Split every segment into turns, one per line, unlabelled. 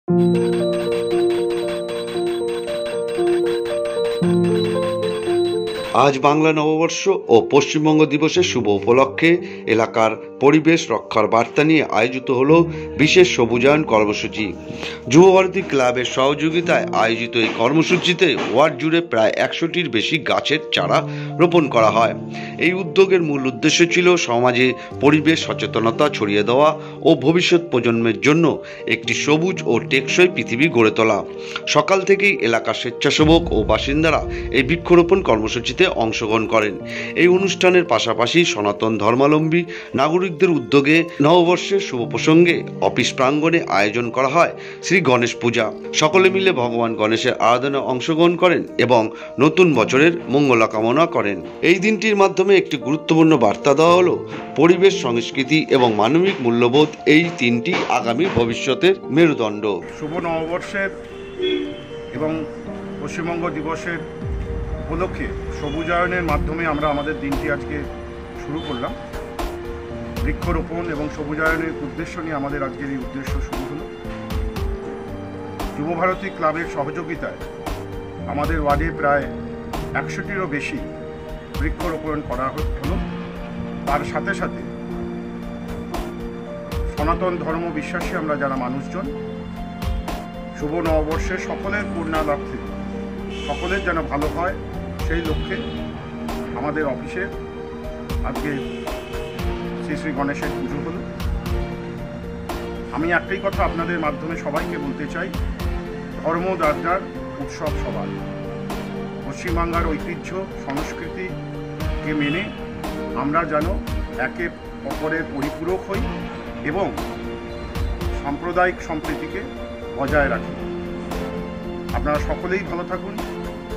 আজ বাংলা নববর্ষ ও পশ্চিমবঙ্গ দিবসের শুভ উপলক্ষে এলাকার পরিবেশ রক্ষার বার্তা নিয়ে আয়োজিত হল বিশেষ সবুজায়ন কর্মসূচি। যুবভারতী ক্লাবের সহযোগিতায় আয়োজিত এই কর্মসূচিতে ওয়ার্ড জুড়ে প্রায় 100টির বেশি গাছের চারা রোপণ করা হয়। এই উদ্যোগের মূল উদ্দেশ্য ছিল সমাজে পরিবেশ সচেতনতা ছড়িয়ে দেওয়া ও ভবিষ্যৎ প্রজন্মের জন্য একটি সবুজ ও টেকসই পৃথিবী গড়ে তোলা। সকাল থেকেই এলাকার স্বেচ্ছাসেবক ও বাসিন্দারা এই বৃক্ষরোপণ কর্মসূচিতে অংশগ্রহণ করেন। এই অনুষ্ঠানের পাশাপাশি সনাতন ধর্মাবলম্বী নাগরিকদের উদ্যোগে নববর্ষের শুভ প্রসঙ্গে অফিস প্রাঙ্গণে আয়োজন করা হয় শ্রী গণেশ পূজা। সকলে মিলে ভগবান গণেশের আরাধনায় অংশগ্রহণ করেন এবং নতুন বছরের মঙ্গল কামনা করেন। এই দিনটির মাধ্যমে একটি গুরুত্বপূর্ণ বার্তা দেওয়া হলো পরিবেশ, সংস্কৃতি এবং মানবিক মূল্যবোধ এই তিনটি আগামী ভবিষ্যতের মেরুদণ্ড।
শুভ নববর্ষের এবং পশ্চিমবঙ্গ দিবসের উপলক্ষে সবুজায়নের মাধ্যমে আমরা আমাদের দিনটি আজকে শুরু করলাম। বৃক্ষরোপণ এবং সবুজায়নের উদ্দেশ্য নিয়ে আমাদের আজকের এই উদ্দেশ্য শুরু হলো। যুবভারতী ক্লাবের সহযোগিতায় আমাদের ওয়ার্ডে প্রায় 100টিরও বেশি বৃক্ষরোপণ করা হলো। তার সাথে সাথে সনাতন ধর্ম বিশ্বাসী আমরা যারা মানুষজন, শুভ নববর্ষে সকলের পূর্ণালাভে সকলের যেন ভালো হয় সেই লক্ষ্যে আমাদের অফিসে আজকে শ্রী শ্রী গণেশের পুজো হলো। আমি একটাই কথা আপনাদের মাধ্যমে সবাইকে বলতে চাই, ধর্ম যার উৎসব সবার। পশ্চিমবাংলার ঐতিহ্য সংস্কৃতিকে মেনে আমরা যেন একে অপরের পরিপূরক হই এবং সাম্প্রদায়িক সম্প্রীতিকে বজায় রাখি। আপনারা সকলেই ভালো থাকুন।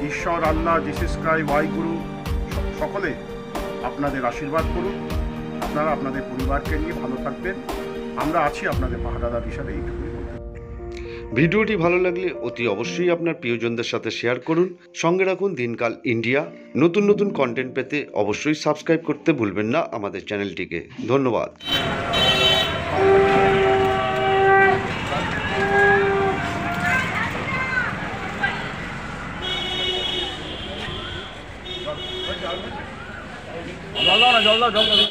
ঈশ্বর, আল্লাহ, জিসাস ক্রাইস্ট, ওয়াইগুরু সকলে আপনাদের আশীর্বাদ করুন। আপনারা আপনাদের পরিবারকে নিয়ে ভালো থাকবেন। আমরা আছি আপনাদের পাহারাদার হিসাবে। এইটুকুই।
ভিডিওটি ভালো লাগলে অতি অবশ্যই আপনার প্রিয়জনদের সাথে শেয়ার করুন। সঙ্গে রাখুন দিনকাল ইন্ডিয়া। নতুন নতুন কন্টেন্ট পেতে অবশ্যই সাবস্ক্রাইব করতে ভুলবেন না আমাদের চ্যানেলটিকে। ধন্যবাদ।
জল দাও না, জল দাও, জল দাও।